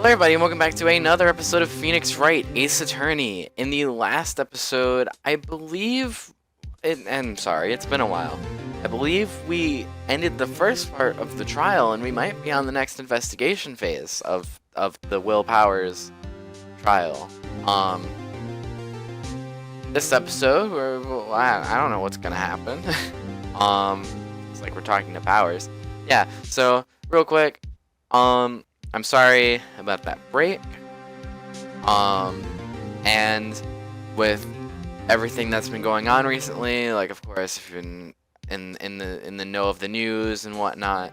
Hello everybody and welcome back to another episode of Phoenix Wright, Ace Attorney. In the last episode, I believe, and sorry, it's been a while. I believe we ended the first part of the trial and we might be on the next investigation phase of the Will Powers trial. This episode, I don't know what's gonna happen. It's like we're talking to Powers. Yeah, so real quick, I'm sorry about that break. And with everything that's been going on recently, like of course if you're in the know of the news and whatnot,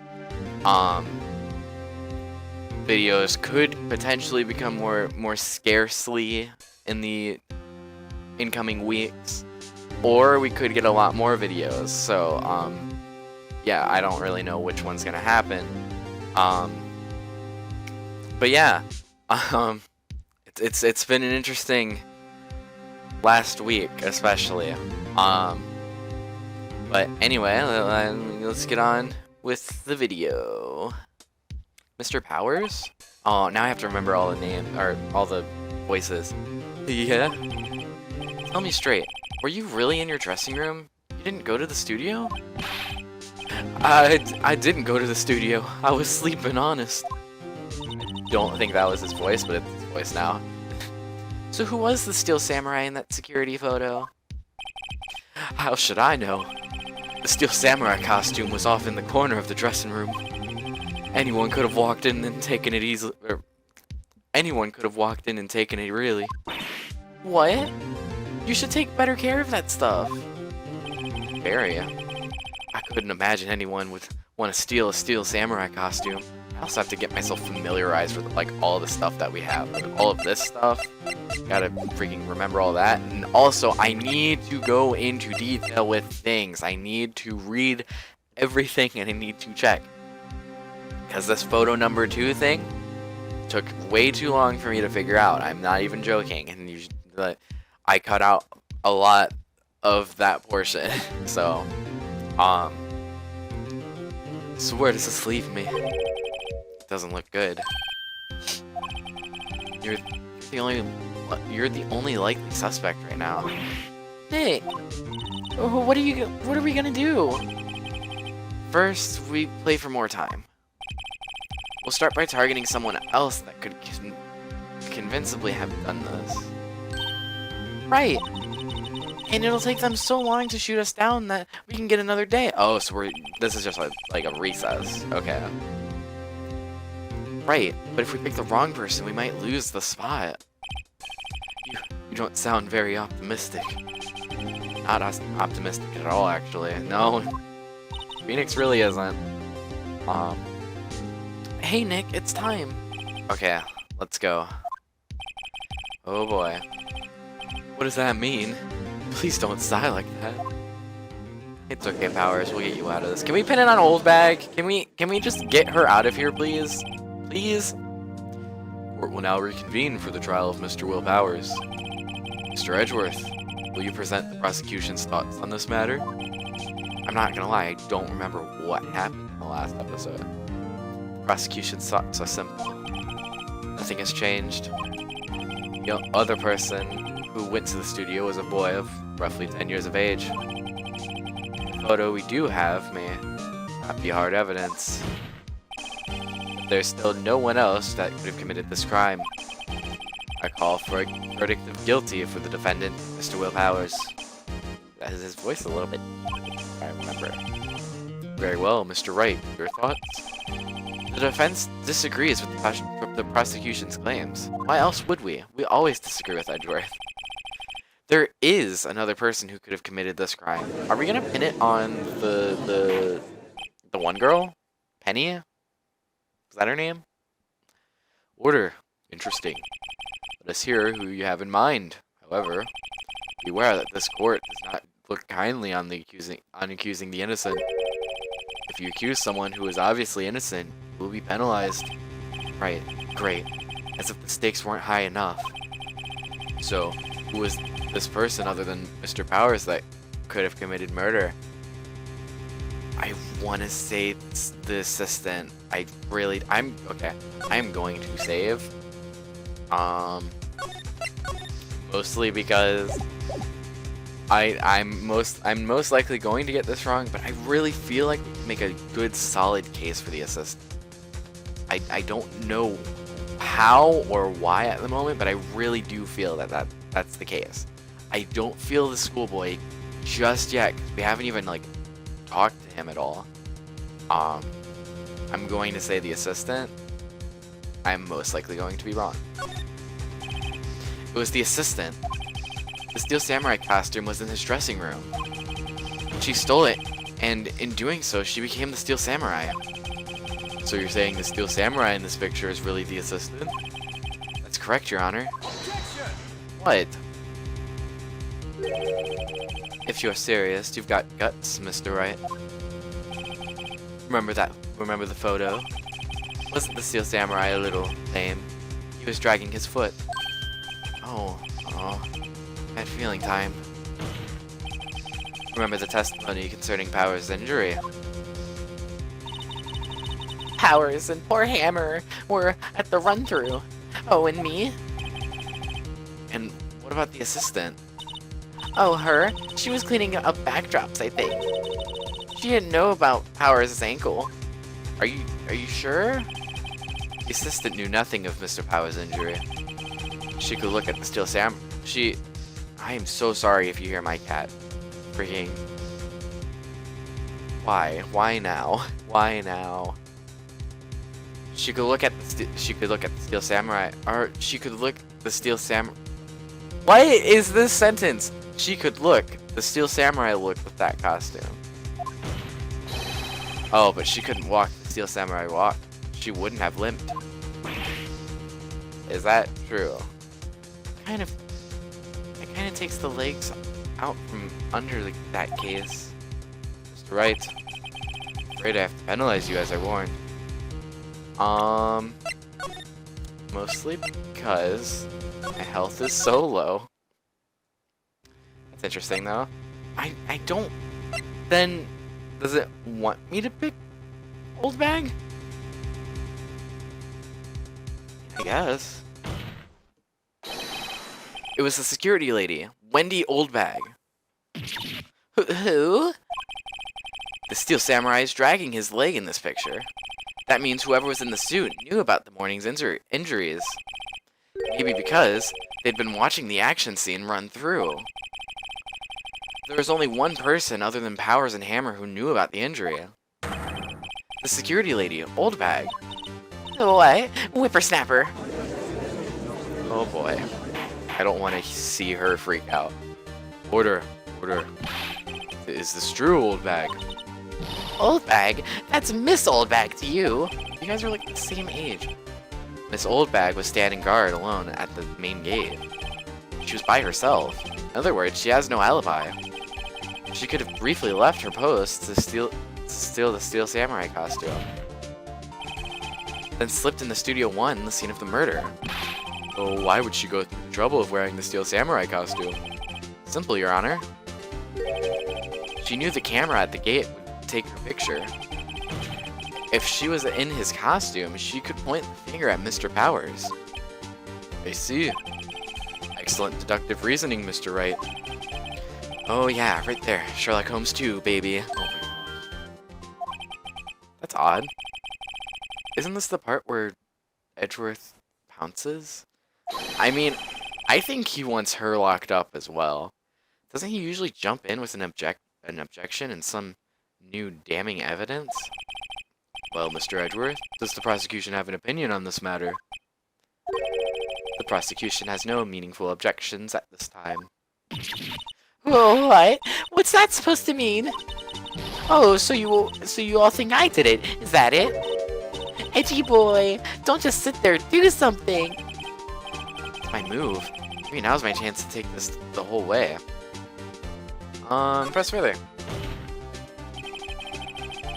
videos could potentially become more scarcely in the incoming weeks, or we could get a lot more videos. So yeah, I don't really know which one's gonna happen. But yeah, it's been an interesting last week, especially. But anyway, let's get on with the video. Mr. Powers? Oh, now I have to remember all the names or all the voices. Yeah. Tell me straight. Were you really in your dressing room? You didn't go to the studio? I didn't go to the studio. I was sleeping, honest. Don't think that was his voice, but it's his voice now. So who was the Steel Samurai in that security photo? How should I know? The Steel Samurai costume was off in the corner of the dressing room. Anyone could have walked in and taken it easily. Anyone could have walked in and taken it really. What? You should take better care of that stuff. Very. I couldn't imagine anyone would want to steal a Steel Samurai costume. I also have to get myself familiarized with like all the stuff that we have, like, all of this stuff. Gotta freaking remember all that, and also I need to go into detail with things. I need to read everything, and I need to check, because this photo number 2 thing took way too long for me to figure out. I'm not even joking, and I cut out a lot of that portion. So, so where does this leave me? Doesn't look good. You're the only likely suspect right now. Hey, what are we gonna do? First, we play for more time. We'll start by targeting someone else that could convincingly have done this. Right. And it'll take them so long to shoot us down that we can get another day. Oh, so this is just like a recess. Okay. Right, but if we pick the wrong person, we might lose the spot. You don't sound very optimistic. Not optimistic at all, actually. No, Phoenix really isn't. Hey Nick, it's time. Okay, let's go. Oh boy. What does that mean? Please don't sigh like that. It's okay, Powers. We'll get you out of this. Can we pin it on Windbag? Can we just get her out of here, please? Please? Court will now reconvene for the trial of Mr. Will Powers. Mr. Edgeworth, will you present the prosecution's thoughts on this matter? I'm not gonna lie, I don't remember what happened in the last episode. The prosecution's thoughts are simple. Nothing has changed. The other person who went to the studio was a boy of roughly 10 years of age. The photo we do have may not be hard evidence. There's still no one else that could have committed this crime. I call for a verdict of guilty for the defendant, Mr. Will Powers. That is his voice a little bit. I remember. Very well, Mr. Wright. Your thoughts? The defense disagrees with the prosecution's claims. Why else would we? We always disagree with Edgeworth. There is another person who could have committed this crime. Are we gonna pin it on the one girl? Penny? Is that her name? Order. Interesting. Let us hear who you have in mind. However, beware that this court does not look kindly on accusing the innocent. If you accuse someone who is obviously innocent, you will be penalized. Right. Great. As if the stakes weren't high enough. So, who is this person other than Mr. Powers that could have committed murder? I want to say it's the assistant. I'm okay. I'm going to save. Mostly because I'm most likely going to get this wrong, but I really feel like we can make a good solid case for the assistant. I don't know how or why at the moment, but I really do feel that that's the case. I don't feel the schoolboy just yet, because we haven't even like talked to him at all. I'm going to say the assistant. I'm most likely going to be wrong. It was the assistant. The Steel Samurai costume was in his dressing room. She stole it, and in doing so, she became the Steel Samurai. So you're saying the Steel Samurai in this picture is really the assistant? That's correct, Your Honor. Objection! What? If you're serious, you've got guts, Mr. Wright. Remember the photo? Wasn't the Steel Samurai a little lame? He was dragging his foot. Oh, bad feeling time. Remember the testimony concerning Powers' injury? Powers and poor Hammer were at the run-through. Oh, and me? And what about the assistant? Oh, her? She was cleaning up backdrops, I think. She didn't know about Powers' ankle. Are you sure? The assistant knew nothing of Mr. Powers' injury. She could look at the Steel Sam. I am so sorry if you hear my cat. Freaking. Why? Why now? Why now? She could look at the Steel Samurai, or she could look the Steel Samurai. What is this sentence? She could look the Steel Samurai look with that costume. Oh, but she couldn't walk the Steel Samurai walk. She wouldn't have limped. Is that true? It kind of takes the legs out from under that case. Mr. Wright. Afraid I have to penalize you as I warned. Mostly because my health is so low. That's interesting though. I don't. Then does it want me to pick Old Bag? I guess. It was the security lady, Wendy Oldbag. Who? The Steel Samurai is dragging his leg in this picture. That means whoever was in the suit knew about the morning's injuries. Maybe because they'd been watching the action scene run through. There was only one person other than Powers and Hammer who knew about the injury. The security lady, Oldbag. What? Whippersnapper. Oh boy. I don't want to see her freak out. Order. Is this true, Oldbag? Oldbag? That's Miss Oldbag to you. You guys are like the same age. Miss Oldbag was standing guard alone at the main gate. She was by herself. In other words, she has no alibi. She could have briefly left her post to steal the Steel Samurai costume. Then slipped into Studio 1, the scene of the murder. Oh, why would she go through the trouble of wearing the Steel Samurai costume? Simple, Your Honor. She knew the camera at the gate would take her picture. If she was in his costume, she could point the finger at Mr. Powers. I see. Excellent deductive reasoning, Mr. Wright. Oh yeah, right there. Sherlock Holmes 2, baby. Oh my gosh. That's odd. Isn't this the part where Edgeworth pounces? I mean, I think he wants her locked up as well. Doesn't he usually jump in with an objection and some new damning evidence? Well, Mr. Edgeworth, does the prosecution have an opinion on this matter? The prosecution has no meaningful objections at this time. Whoa, what? What's that supposed to mean? Oh, so you all think I did it? Is that it? Edgy boy, don't just sit there, do something. It's my move. Maybe now's my chance to take this the whole way. Press further.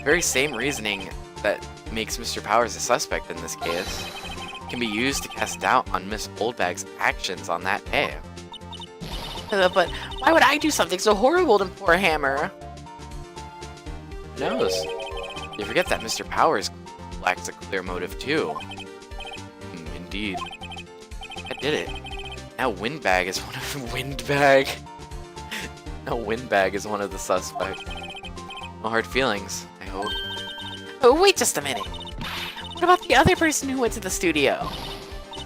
Very same reasoning that makes Mr. Powers a suspect in this case can be used to cast doubt on Miss Oldbag's actions on that day. But why would I do something so horrible to poor Hammer? Who knows? You forget that Mr. Powers lacks a clear motive too. Indeed. I did it. Now Windbag is one of Windbag. Now Windbag is one of the suspects. No hard feelings, I hope. Oh, wait just a minute. What about the other person who went to the studio?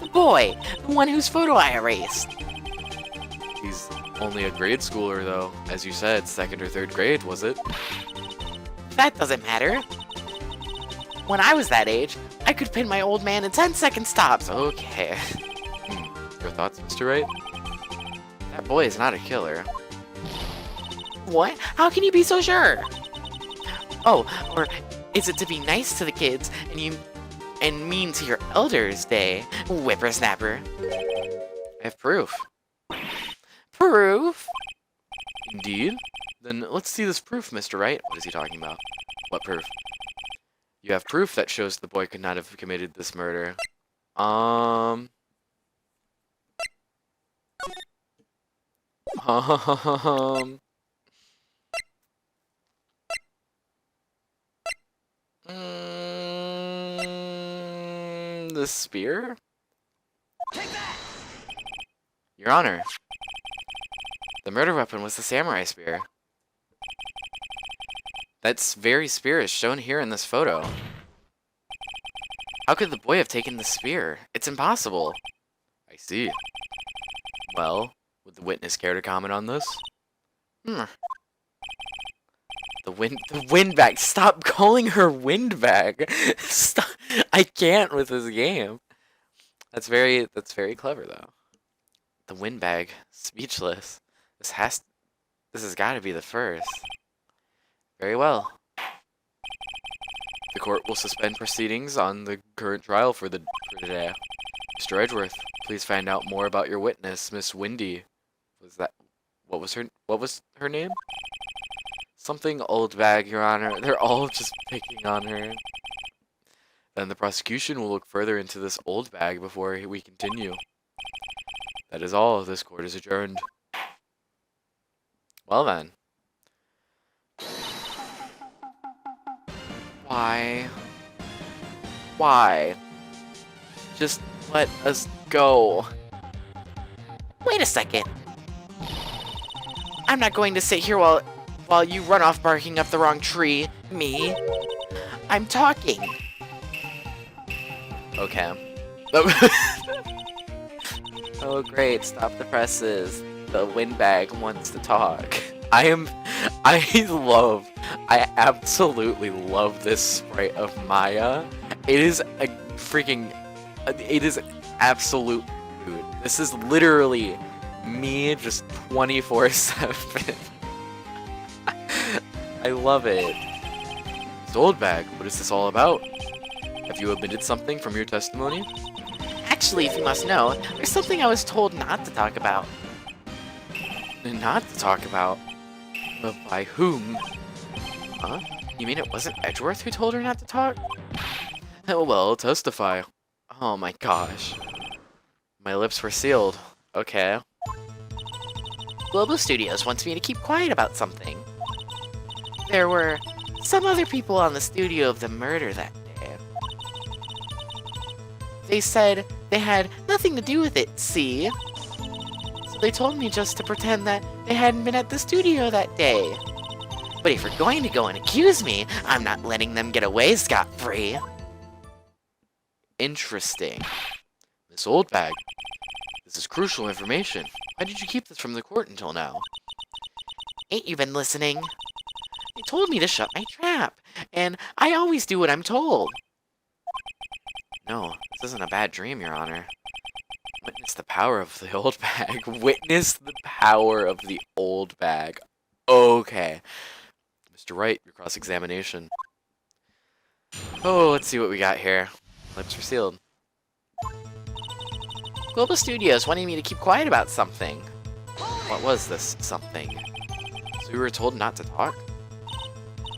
The boy, the one whose photo I erased. He's only a grade schooler though. As you said, 2nd or 3rd grade, was it? That doesn't matter. When I was that age, I could pin my old man in 10-second stops. Okay. Your thoughts, Mr. Wright? That boy is not a killer. What? How can you be so sure? Oh, or is it to be nice to the kids and mean to your elders, Day, whippersnapper? I have proof. Proof? Indeed? Then let's see this proof, Mr. Wright. What is he talking about? What proof? You have proof that shows the boy could not have committed this murder. The spear? Take that! Your Honor, the murder weapon was the samurai spear. That very spear is shown here in this photo. How could the boy have taken the spear? It's impossible. I see. Well, would the witness care to comment on this? The Windbag. Stop calling her Windbag. Stop. I can't with this game. That's very clever though. The Windbag. Speechless. This has got to be the first. Very well. The court will suspend proceedings on the current trial for today. Mr. Edgeworth, please find out more about your witness, Miss Windy. What was her name? Something old bag, Your Honor. They're all just picking on her. Then the prosecution will look further into this old bag before we continue. That is all. This court is adjourned. Well then. Why? Why? Just let us go. Wait a second. I'm not going to sit here while you run off barking up the wrong tree. Me. I'm talking. Okay. Oh great, stop the presses. The Windbag wants to talk. I absolutely love this sprite of Maya. It is absolute food. This is literally me just 24/7. I love it. This old bag, what is this all about? Have you omitted something from your testimony? Actually, if you must know, there's something I was told not to talk about. Not to talk about? But by whom? Huh? You mean it wasn't Edgeworth who told her not to talk? Oh well, testify. Oh my gosh. My lips were sealed. Okay. Global Studios wants me to keep quiet about something. There were some other people on the studio of the murder that day. They said they had nothing to do with it, see? So they told me just to pretend that they hadn't been at the studio that day. But if you're going to go and accuse me, I'm not letting them get away scot-free. Interesting. Miss Oldbag, this is crucial information. Why did you keep this from the court until now? Ain't you been listening? They told me to shut my trap, and I always do what I'm told. No, this isn't a bad dream, Your Honor. Witness the power of the old bag. Witness the power of the old bag. Okay. Mr. Wright, your cross-examination. Oh, let's see what we got here. Lips are sealed. Global Studios wanting me to keep quiet about something. What was this something? So we were told not to talk?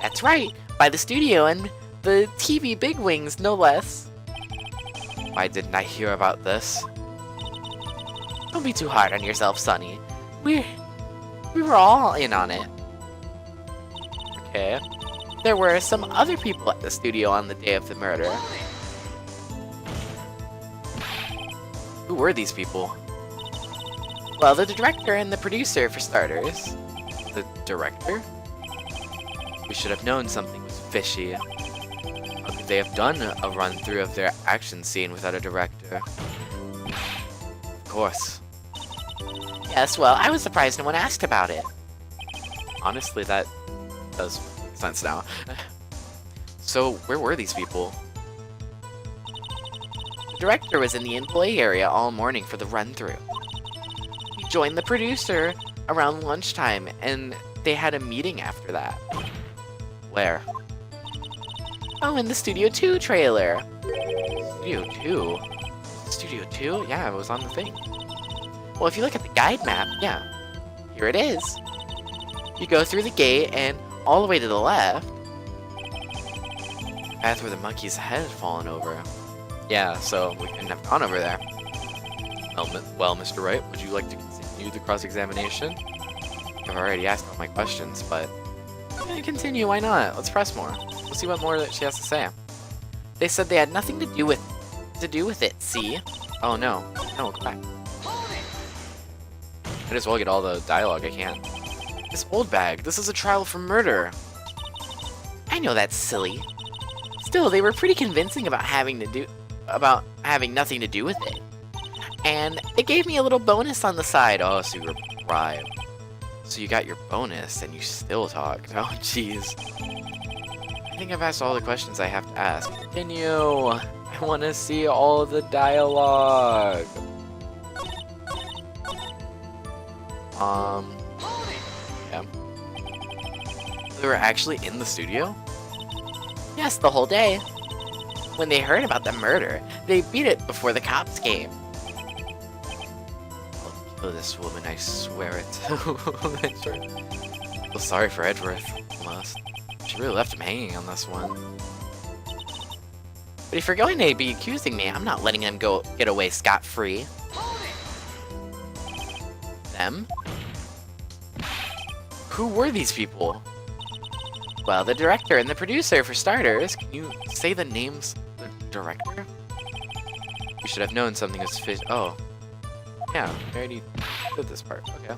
That's right, by the studio and the TV bigwigs, no less. Why didn't I hear about this? Don't be too hard on yourself, Sonny. We were all in on it. Okay. there were some other people at the studio on the day of the murder. Who were these people? Well, the director and the producer, for starters. The director? We should have known something was fishy. How could they have done a run-through of their action scene without a director? Of course. Yes, well, I was surprised no one asked about it. Honestly, that does make sense now. So, where were these people? The director was in the employee area all morning for the run-through. He joined the producer around lunchtime, and they had a meeting after that. Where? Oh, in the Studio 2 trailer. Studio 2? Studio 2? Yeah, it was on the thing. Well, if you look at the guide map, yeah, here it is. You go through the gate and all the way to the left. Path where the monkey's head had fallen over. Yeah, so we couldn't have gone over there. Well, Mr. Wright, would you like to continue the cross-examination? I've already asked all my questions, but... Yeah, continue, why not? Let's press more. We'll see what more that she has to say. They said they had nothing to do with it, see? Oh, no. No, go back. Might as well get all the dialogue I can. This old bag. This is a trial for murder. I know that's silly. Still, they were pretty convincing about having nothing to do with it. And they gave me a little bonus on the side. Oh, so you were bribed. So you got your bonus and you still talked. Oh, jeez. I think I've asked all the questions I have to ask. Continue. I want to see all the dialogue. Yeah. They were actually in the studio? Yes, the whole day. When they heard about the murder, they beat it before the cops came. I'll kill this woman, I swear it. I feel sorry for Edgeworth, almost. She really left him hanging on this one. But if you're going to be accusing me, I'm not letting them get away scot-free. Them? Who were these people? Well, the director and the producer, for starters. Can you say the names of the director? We should have known something was fish. Oh. Yeah, we already did this part. Okay.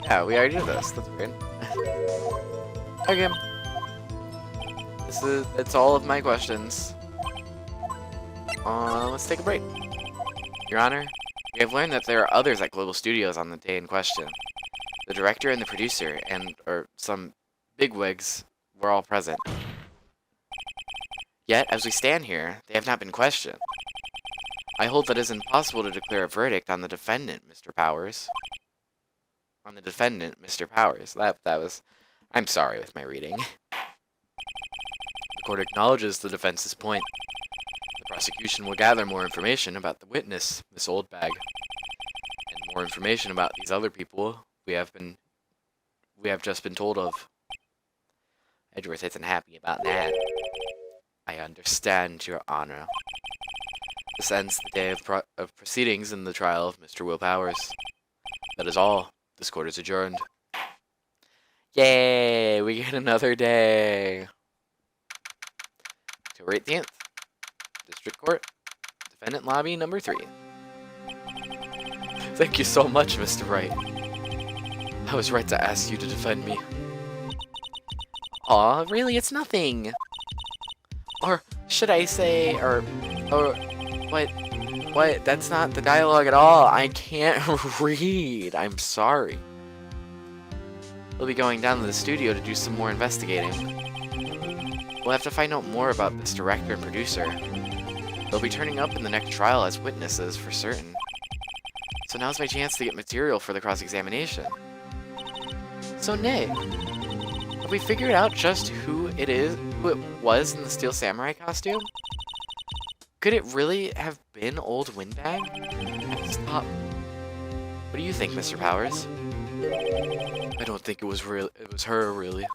Yeah, we already did this. That's weird. Okay. That's all of my questions. Let's take a break. Your Honor, we have learned that there are others at Global Studios on the day in question. The director and the producer or some bigwigs were all present. Yet, as we stand here, they have not been questioned. I hold that it is impossible to declare a verdict on the defendant, Mr. Powers. On the defendant, Mr. Powers. That was... I'm sorry with my reading. The court acknowledges the defense's point. The prosecution will gather more information about the witness, Miss Oldbag, and more information about these other people we have just been told of. Edgeworth isn't happy about that. I understand, Your Honor. This ends the day of proceedings in the trial of Mr. Will Powers. That is all. This court is adjourned. Yay! We get another day. October 18th. District Court. Defendant Lobby number 3. Thank you so much, Mr. Wright. I was right to ask you to defend me. Aw, really, it's nothing. Or should I say, or what? That's not the dialogue at all. I can't read. I'm sorry. We'll be going down to the studio to do some more investigating. We'll have to find out more about this director and producer. They'll be turning up in the next trial as witnesses for certain. So now's my chance to get material for the cross-examination. So Nick, have we figured out just who it was in the Steel Samurai costume? Could it really have been old Windbag? Stop. What do you think, Mr. Powers? I don't think it was her, really.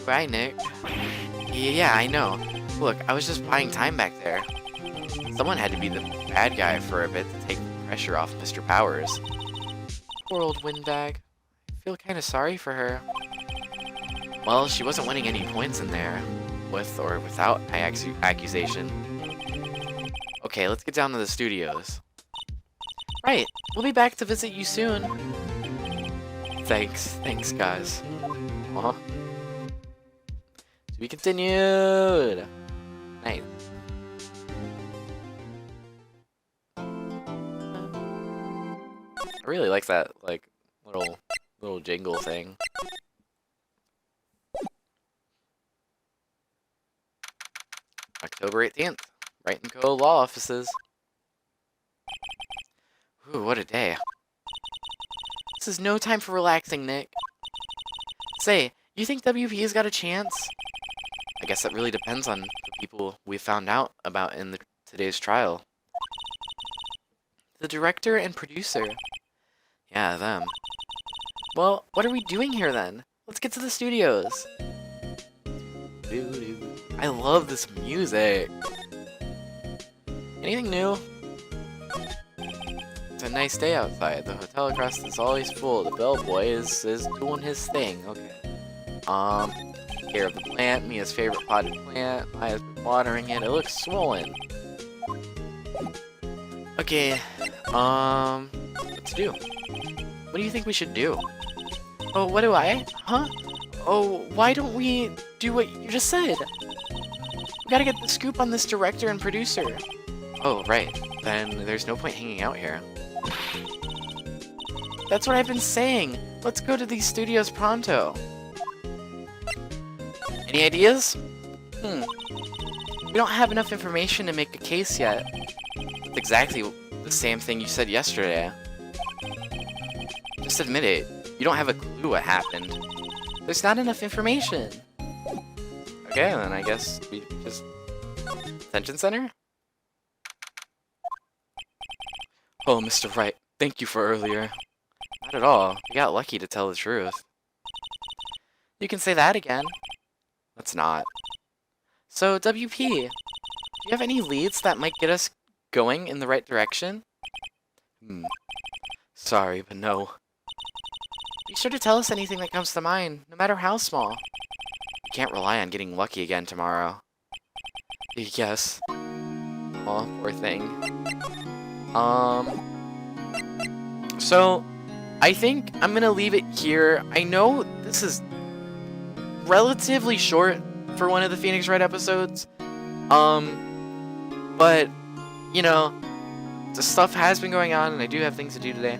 Right, Nick? Yeah, I know. Look, I was just buying time back there. Someone had to be the bad guy for a bit to take the pressure off Mr. Powers. Poor old Windbag. I feel kind of sorry for her. Well, she wasn't winning any points in there, with or without my accusation. Okay, let's get down to the studios. Right, we'll be back to visit you soon. Thanks guys. To be continued. Nice. I really like that, like, little jingle thing. October 18th, Wright & Co. Law Offices. Ooh, what a day. This is no time for relaxing, Nick. Say, you think WP's got a chance? I guess that really depends on the people we found out about in today's trial. The director and producer. Yeah, them. Well, what are we doing here then? Let's get to the studios. I love this music. Anything new? It's a nice day outside. The hotel across is always full. The bellboy is doing his thing. Okay. Care of the plant. Mia's favorite potted plant. Maya's been watering it. It looks swollen. Okay. What to do? What do you think we should do? Oh, what do I? Huh? Oh, why don't we do what you just said? We gotta get the scoop on this director and producer. Oh, right. Then there's no point hanging out here. That's what I've been saying. Let's go to these studios pronto. Any ideas? We don't have enough information to make a case yet. It's exactly the same thing you said yesterday. Just admit it. You don't have a clue what happened. There's not enough information. Okay, then I guess we just... Detention center? Oh, Mr. Wright, thank you for earlier. Not at all. We got lucky, to tell the truth. You can say that again. Let's not. So, WP, do you have any leads that might get us going in the right direction? Sorry, but no. Be sure to tell us anything that comes to mind, no matter how small. We can't rely on getting lucky again tomorrow. Yes. Aw, poor thing. So, I think I'm gonna leave it here. I know this is relatively short for one of the Phoenix Wright episodes. But, you know, the stuff has been going on, and I do have things to do today.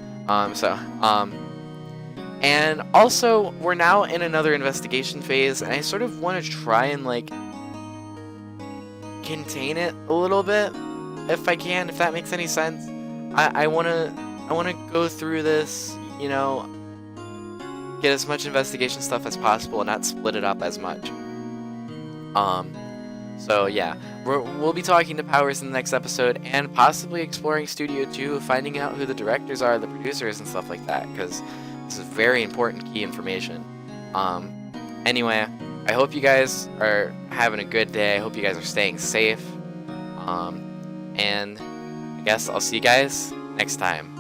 And also, we're now in another investigation phase, and I sort of want to try and, like, contain it a little bit, if I can, if that makes any sense. I wanna go through this, you know, get as much investigation stuff as possible and not split it up as much. So yeah, we'll be talking to Powers in the next episode, and possibly exploring Studio 2, finding out who the directors are, the producers, and stuff like that, because this is very important key information. Anyway, I hope you guys are having a good day. I hope you guys are staying safe. And I guess I'll see you guys next time.